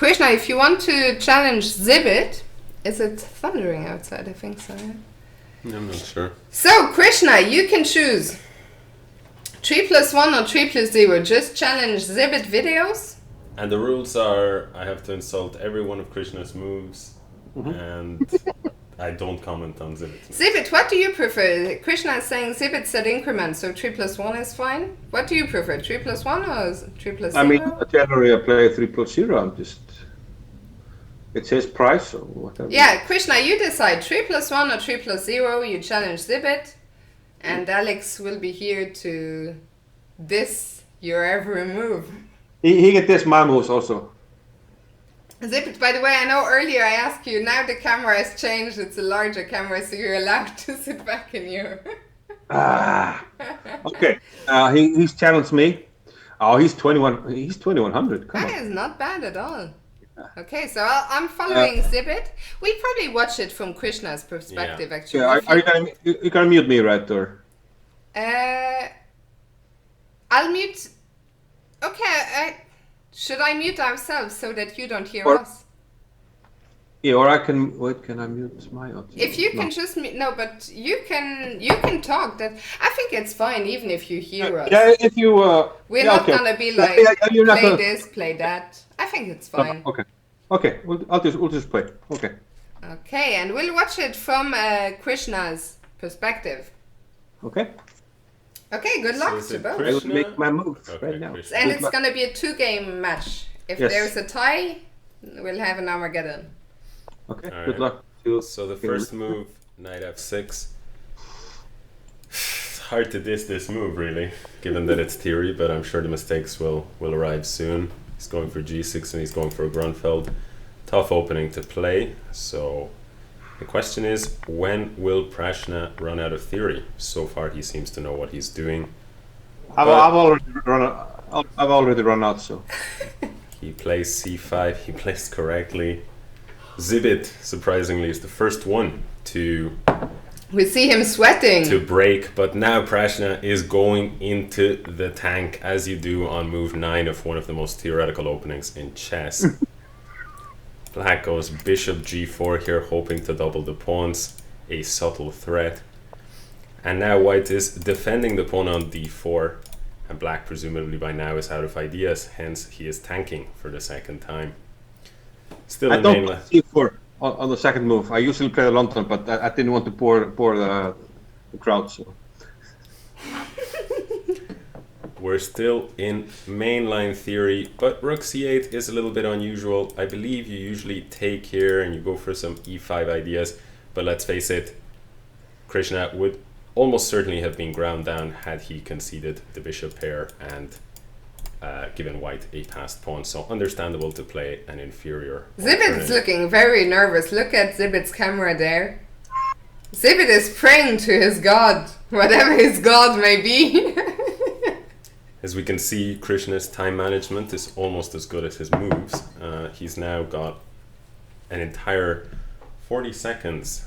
Krishna, if you want to challenge Zibbit, is it thundering outside? I think so. Yeah? I'm not sure. So, Krishna, you can choose 3+1 or 3+0. Just challenge Zibbit videos. And the rules are I have to insult every one of Krishna's moves, and I don't comment on Zibbit. Zibbit, what do you prefer? Krishna is saying Zibbit set increment, so 3+1 is fine. What do you prefer, 3+1 or 3+0? I mean, generally I play 3+0. I'm just... It's his price or whatever. Yeah, Krishna, you decide 3+1 or 3+0. You challenge Zibbit, and Alex will be here to diss your every move. He can diss my moves also. Zibbit, by the way, I know earlier I asked you, now the camera has changed, it's a larger camera, so you're allowed to sit back in your... Okay, he's challenged me. Oh, he's 2100, come on. That is not bad at all. Okay, so I'm following Zibbit. We'll probably watch it from Krishna's perspective, actually. Yeah, are you gonna mute me, right, or? I'll mute... Okay, should I mute ourselves so that you don't hear us? Yeah, or I can... Wait, can I mute my audio? If you can just... No, but you can talk. That I think it's fine, even if you hear us. Yeah, if you... We're not gonna be like, play this, play that. I think it's fine. Okay, we'll just play. Okay. Okay, and we'll watch it from Krishna's perspective. Okay. Okay, good luck to both. I will make my move right now. Krishna. And it's gonna be a 2-game match. If there's a tie, we'll have an Armageddon. Okay, All good right. luck. So the first move, knight f6. It's hard to diss this move, really, given that it's theory, but I'm sure the mistakes will arrive soon. He's going for g6 and he's going for a Grunfeld. Tough opening to play. So the question is, when will Prashna run out of theory? So far he seems to know what he's doing. I've already run out, so... He plays c5, he plays correctly. Zibbit, surprisingly, is the first one to... We see him sweating. To break, but now Prashna is going into the tank, as you do on move 9 of one of the most theoretical openings in chess. Black goes bishop g4 here, hoping to double the pawns, a subtle threat. And now white is defending the pawn on d4, and black presumably by now is out of ideas, hence he is tanking for the second time. Still I in don't mainland. c4 on the second move. I usually play London, but I didn't want to bore the crowd, so... We're still in mainline theory, but rook c8 is a little bit unusual. I believe you usually take here and you go for some e5 ideas, but let's face it, Krishna would almost certainly have been ground down had he conceded the bishop pair and given white a passed pawn. So understandable to play an inferior. Zibbit's looking very nervous. Look at Zibbit's camera there. Zibbit is praying to his god, whatever his god may be. As we can see, Krishna's time management is almost as good as his moves. He's now got an entire 40 seconds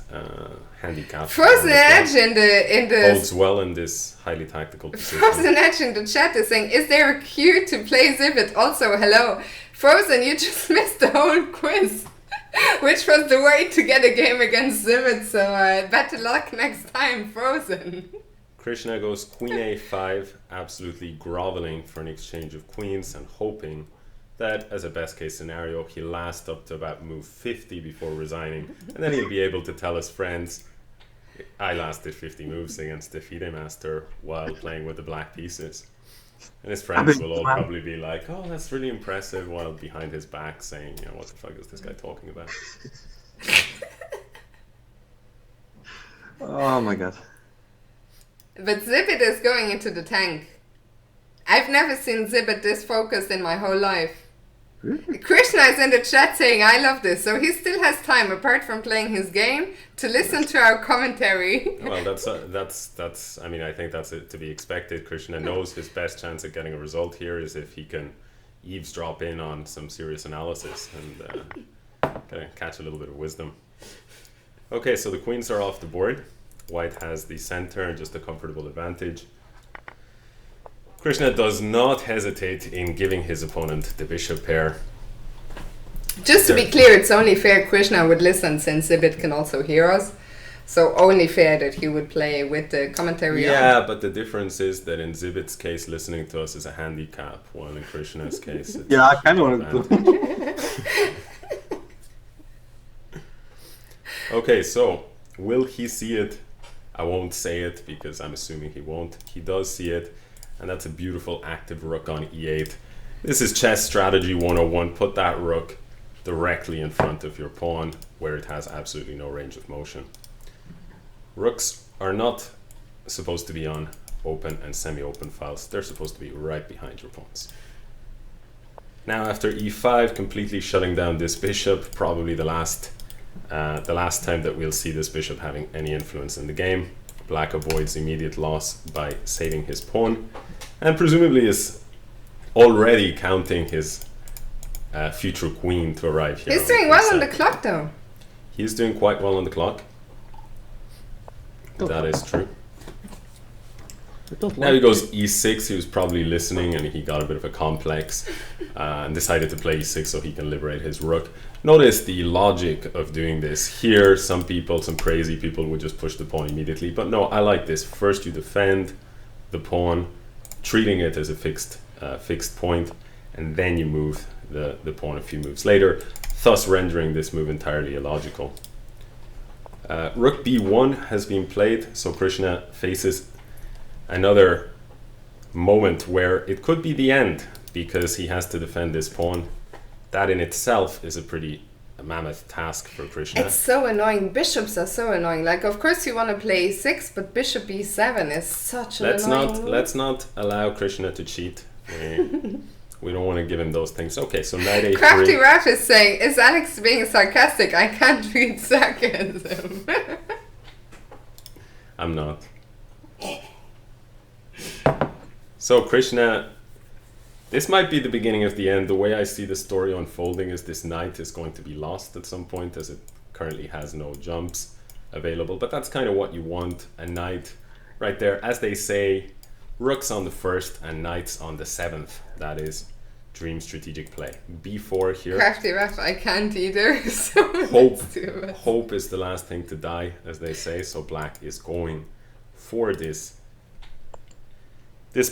handicap. Frozen Edge in the holds well in this highly tactical position. Frozen Edge in the chat is saying, is there a queue to play Zibbit? Also, hello. Frozen, you just missed the whole quiz. Which was the way to get a game against Zibbit, so better luck next time, Frozen. Krishna goes queen a5, absolutely groveling for an exchange of queens and hoping that, as a best case scenario, he'll last up to about move 50 before resigning, and then he'll be able to tell his friends, I lasted 50 moves against the FIDE master while playing with the black pieces. And his friends will all probably be like, oh, that's really impressive, while behind his back saying, you know, what the fuck is this guy talking about? Oh my god. But Zibbit is going into the tank. I've never seen Zibbit this focused in my whole life. Really? Krishna is in the chat saying, I love this. So he still has time, apart from playing his game, to listen to our commentary. Well, that's. I mean, I think that's to be expected. Krishna knows his best chance at getting a result here is if he can eavesdrop in on some serious analysis and catch a little bit of wisdom. Okay, so the queens are off the board. White has the center and just a comfortable advantage. Krishna does not hesitate in giving his opponent the bishop pair. Just to be clear, it's only fair Krishna would listen since Zibbit can also hear us. So only fair that he would play with the commentary on. Yeah, but the difference is that in Zibbit's case, listening to us is a handicap, while in Krishna's case, it's Yeah, I kind of want to. Okay, so will he see it? I won't say it because I'm assuming he won't. He does see it, and that's a beautiful active rook on e8. This is chess strategy 101. Put that rook directly in front of your pawn where it has absolutely no range of motion. Rooks are not supposed to be on open and semi-open files. They're supposed to be right behind your pawns. Now after e5, completely shutting down this bishop, probably the last time that we'll see this bishop having any influence in the game. Black avoids immediate loss by saving his pawn, and presumably is already counting his future queen to arrive here. He's doing well on the clock though. He's doing quite well on the clock. That is true. Now he goes e6. He was probably listening and he got a bit of a complex and decided to play e6 so he can liberate his rook. Notice the logic of doing this. Here, some crazy people would just push the pawn immediately. But no, I like this. First you defend the pawn, treating it as a fixed point, and then you move the pawn a few moves later, thus rendering this move entirely illogical. Rook b1 has been played, so Krishna faces another moment where it could be the end because he has to defend this pawn. That in itself is a pretty mammoth task for Krishna. It's so annoying. Bishops are so annoying. Like, of course you want to play e6, but bishop e7 is such an annoying move. Let's not allow Krishna to cheat. We don't want to give him those things. Okay, so knight a3. Crafty Raph is saying, is Alex being sarcastic? I can't read sarcasm. I'm not. So Krishna, this might be the beginning of the end. The way I see the story unfolding is this knight is going to be lost at some point as it currently has no jumps available. But that's kind of what you want, a knight right there. As they say, rooks on the first and knights on the 7th. That is dream strategic play. b4 here. Crafty Raph, I can't either. So hope is the last thing to die, as they say. So black is going for this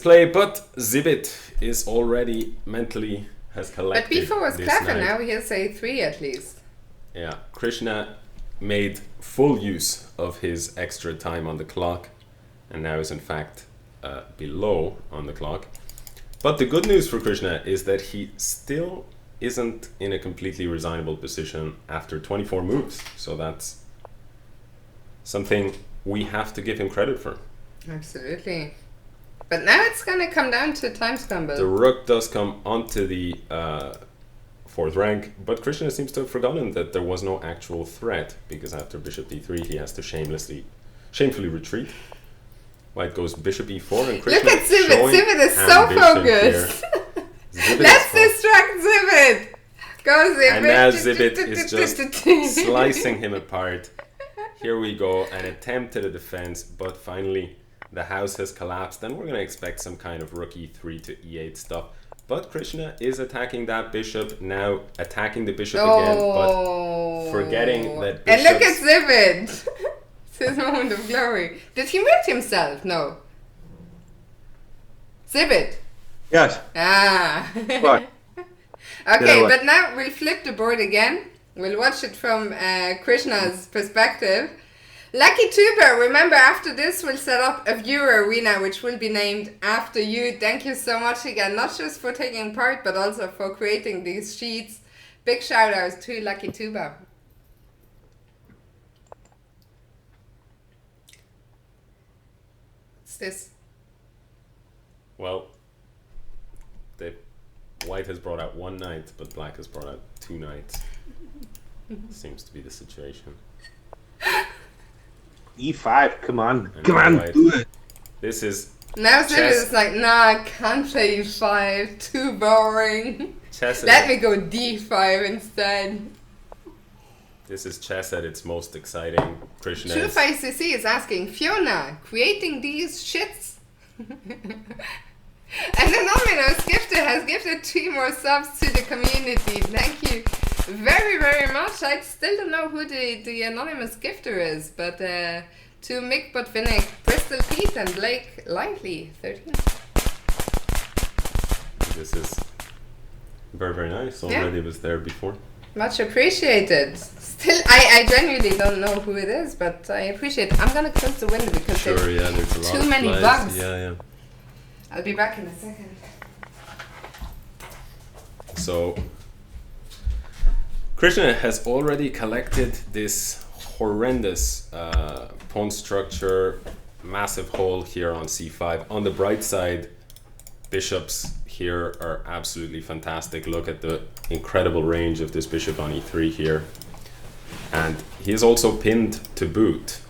play, but Zibbit is already mentally has collected. But b4 was clever. Knight. Now he has a3 at least. Yeah, Krishna made full use of his extra time on the clock, and now is in fact below on the clock. But the good news for Krishna is that he still isn't in a completely resignable position after 24 moves. So that's something we have to give him credit for. Absolutely. But now it's going to come down to time scramble. The rook does come onto the 4th rank, but Krishna seems to have forgotten that there was no actual threat, because after bishop d3 he has to shamefully retreat. White goes bishop e4 and Krishna. Look at Zibbit. Zibbit is so focused. Let's distract Zibbit. Go Zibbit. And now Zibbit is just slicing him apart. Here we go, an attempt at a defense, but finally the house has collapsed. Then we're going to expect some kind of rook e3 to e8 stuff. But Krishna is attacking that bishop, now attacking the bishop again, but forgetting that bishops... And look at Zibbit. It's his moment of glory. Did he mute himself? No. Zibbit. Yes. Ah. What? Okay, but now we'll flip the board again. We'll watch it from Krishna's perspective. Lucky Tuber, remember after this we'll set up a viewer arena which will be named after you. Thank you so much again, not just for taking part but also for creating these sheets. Big shout outs to Lucky Tuber. What's this? Well, white has brought out 1 knight, but black has brought out 2 knights. Seems to be the situation. e5, come on. And Come on, white, do it. This is now Zibbit is like, nah, I can't play e5, too boring. Let me go d5 instead. This is chess at its most exciting. Krishna True CC is asking, Fiona, creating these shits? And Anonymous Gifter has gifted 3 more subs to the community. Thank you much. I still don't know who the anonymous gifter is, but to Mick Botvinnik, Bristol Pete, and Blake Lively, 13. This is very, very nice. Already was there before. Much appreciated. Still, I genuinely don't know who it is, but I appreciate it. I'm gonna close the window because there's a lot too many bugs. Yeah. I'll be back in a second. So, Krishna has already collected this horrendous pawn structure, massive hole here on c5. On the bright side, bishops here are absolutely fantastic. Look at the incredible range of this bishop on e3 here. And he is also pinned to boot.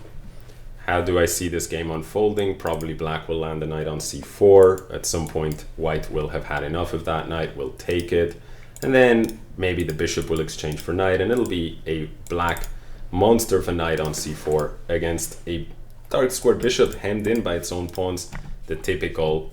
How do I see this game unfolding? Probably black will land a knight on c4. At some point, white will have had enough of that knight, will take it. And then maybe the bishop will exchange for knight, and it'll be a black monster of a knight on c4 against a dark squared bishop hemmed in by its own pawns. The typical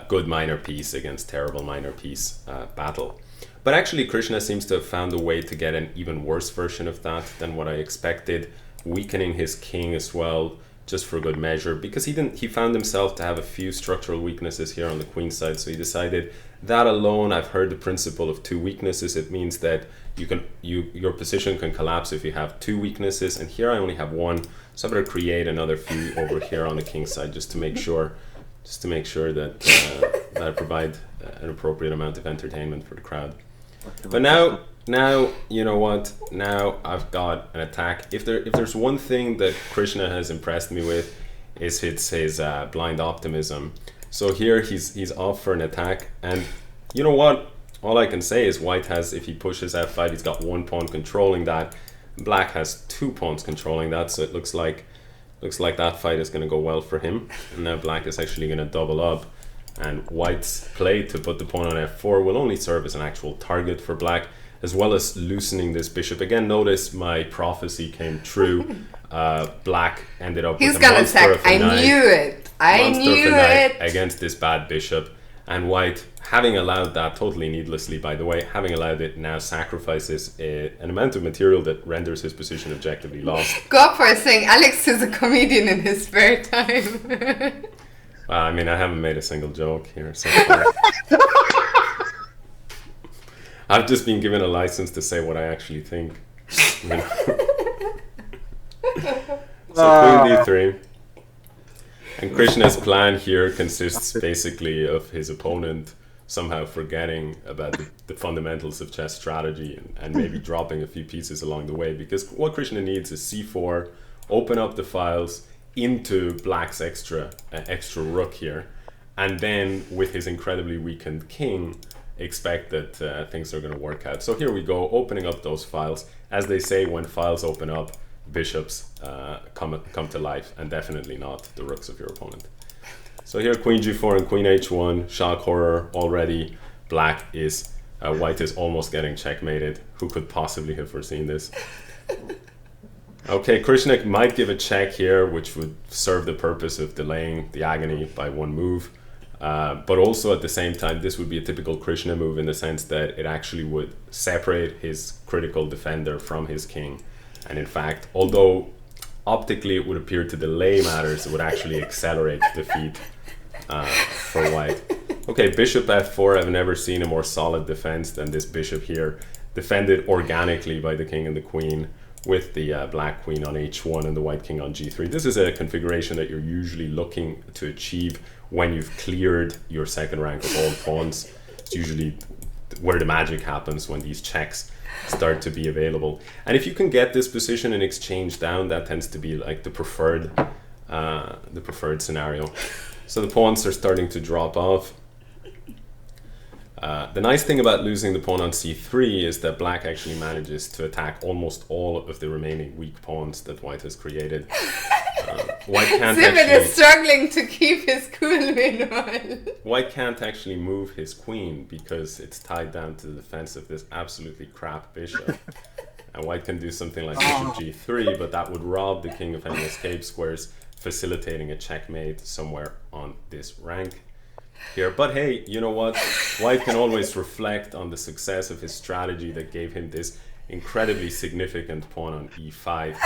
good minor piece against terrible minor piece battle. But actually Krishna seems to have found a way to get an even worse version of that than what I expected, weakening his king as well, just for good measure, because he found himself to have a few structural weaknesses here on the queen side. So he decided that alone, I've heard the principle of two weaknesses. It means that your position can collapse if you have two weaknesses, and here I only have one, so I better create another few over here on the king side just to make sure that that I provide an appropriate amount of entertainment for the crowd. But now you know what? Now I've got an attack. If there's one thing that Krishna has impressed me with, is his blind optimism. So here he's off for an attack, and you know what? All I can say is white has, if he pushes f5, he's got one pawn controlling that. Black has two pawns controlling that, so it looks like that fight is going to go well for him. And now black is actually going to double up, and white's play to put the pawn on f4 will only serve as an actual target for black, as well as loosening this bishop. Again, notice my prophecy came true. Black ended up with a monster of a knight. I knew it. I knew it. Against this bad bishop. And white, having allowed that, totally needlessly by the way, having allowed it, now sacrifices an amount of material that renders his position objectively lost. God for saying Alex is a comedian in his spare time. I mean, I haven't made a single joke here so far. I've just been given a license to say what I actually think. You know? So queen d3. And Krishna's plan here consists basically of his opponent somehow forgetting about the fundamentals of chess strategy and maybe dropping a few pieces along the way, because what Krishna needs is c4, open up the files into black's extra rook here, and then with his incredibly weakened king, expect that things are going to work out. So here we go, opening up those files. As they say, when files open up, bishops come to life, and definitely not the rooks of your opponent. So here queen g4 and queen h1, shock horror already. White is almost getting checkmated. Who could possibly have foreseen this? Okay, Krishna might give a check here, which would serve the purpose of delaying the agony by one move. But also at the same time, this would be a typical Krishna move in the sense that it actually would separate his critical defender from his king. And in fact, although optically it would appear to delay matters, it would actually accelerate defeat for white. Okay, bishop f4. I've never seen a more solid defense than this bishop here, defended organically by the king and the queen, with the black queen on h1 and the white king on g3. This is a configuration that you're usually looking to achieve when you've cleared your second rank of all pawns. It's usually where the magic happens, when these checks start to be available. And if you can get this position and exchange down, that tends to be like the preferred scenario. So the pawns are starting to drop off. The nice thing about losing the pawn on c3 is that black actually manages to attack almost all of the remaining weak pawns that white has created. White can't Zibbit is struggling to keep his cool meanwhile. White can't actually move his queen because it's tied down to the defense of this absolutely crap bishop. And white can do something like bishop g3, but that would rob the king of any escape squares, facilitating a checkmate somewhere on this rank here. But hey, you know what? White can always reflect on the success of his strategy that gave him this incredibly significant pawn on e5.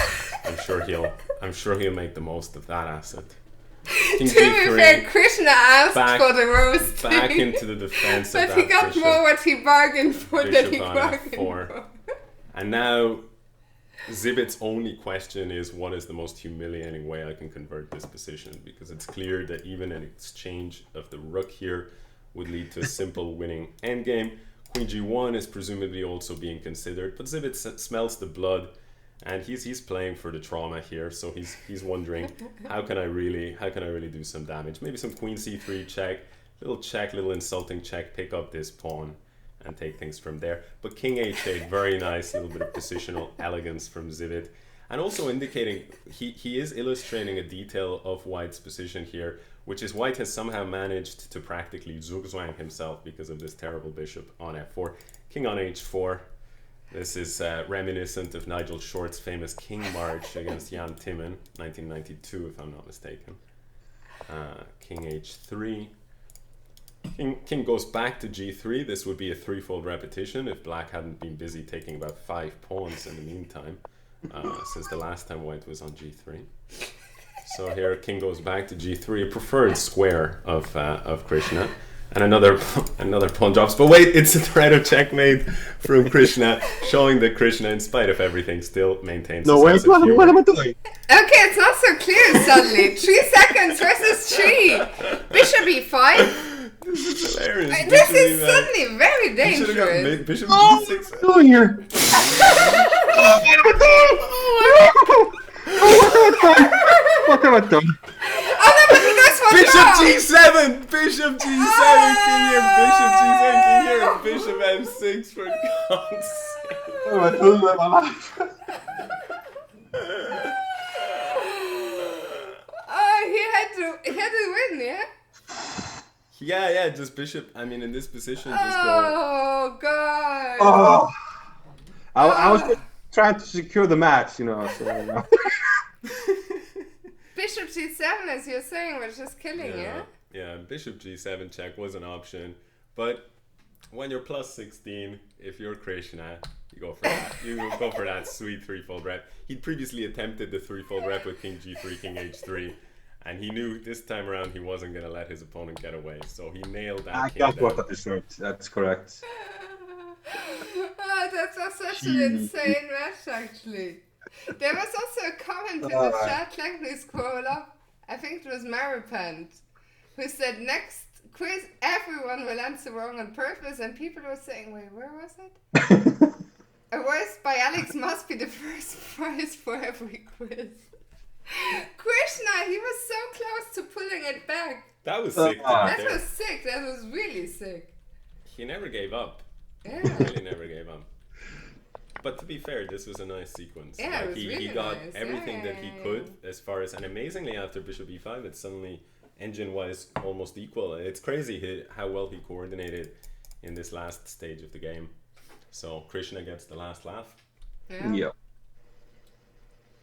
I'm sure he'll make the most of that asset. King To be fair, Krishna asked for the roast. Back into the defense of but that he got bishop. more what he bargained for than Bishop he on bargained f4. for. And now Zibbit's only question is, what is the most humiliating way I can convert this position? Because it's clear that even an exchange of the rook here would lead to a simple winning endgame. Queen g1 is presumably also being considered, but Zibbit smells the blood, and he's playing for the trauma here. So he's wondering, how can I really do some damage? Maybe some queen c3 check, little insulting check, pick up this pawn, and take things from there. But king h8, very nice, little bit of positional elegance from Zibbit, and also indicating he is illustrating a detail of White's position here, which is White has somehow managed to practically zugzwang himself because of this terrible bishop on f4. King on h4. This is reminiscent of Nigel Short's famous King March against Jan Timman, 1992, if I'm not mistaken. King h3. King goes back to g3. This would be a threefold repetition if Black hadn't been busy taking about 5 pawns in the meantime, since the last time White was on g3. So here King goes back to g3, a preferred square of Krishna, and another pawn drops. But wait, it's a threat of checkmate from Krishna, showing that Krishna, in spite of everything, still maintains. No, wait, what am I doing? Okay, it's not so clear suddenly. 3 seconds versus 3. Bishop e5. This is hilarious. This is suddenly very dangerous. Bishop Oh, d6. what am I doing here? What have I done? Oh no, but he goes for Bishop draw. g7! Bishop g7! King here! Bishop g7! King here! Bishop f6 for God's sake! What am I doing with my life? Oh, he had to win, yeah? Yeah, just bishop. I mean, in this position, just go. Oh god. Oh, I was just trying to secure the match, you know. So, Bishop g7, as you're saying, was just killing you. Yeah, bishop g7 check was an option, but when you're plus 16, if you're Krishna, you go for that. You go for that sweet threefold rep. He'd previously attempted the threefold rep with king g3, king h3. And he knew this time around he wasn't going to let his opponent get away. So he nailed that. I got what I deserved. That's correct. Oh, that was such an insane match, actually. There was also a comment in the chat, Clankly scroll up. I think it was Maripant, who said, next quiz, everyone will answer wrong on purpose. And people were saying, wait, where was it? A voice by Alex must be the first prize for every quiz. Krishna, he was so close to pulling it back. That was sick. That was sick. That was really sick. He never gave up. Yeah. He really never gave up. But to be fair, this was a nice sequence. Yeah, it was he really got nice. everything that he could as far as, and amazingly after bishop e5, it's suddenly engine-wise almost equal. It's crazy how well he coordinated in this last stage of the game. So Krishna gets the last laugh. Yeah.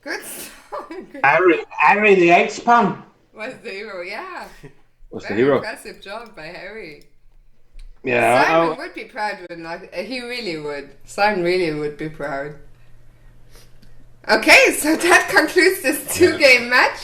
Good song. Harry the X-Pan Was the hero, yeah. was the Very hero. impressive job by Harry. Yeah, Simon would be proud with not. He really would. Simon really would be proud. Okay, so that concludes this 2-game match.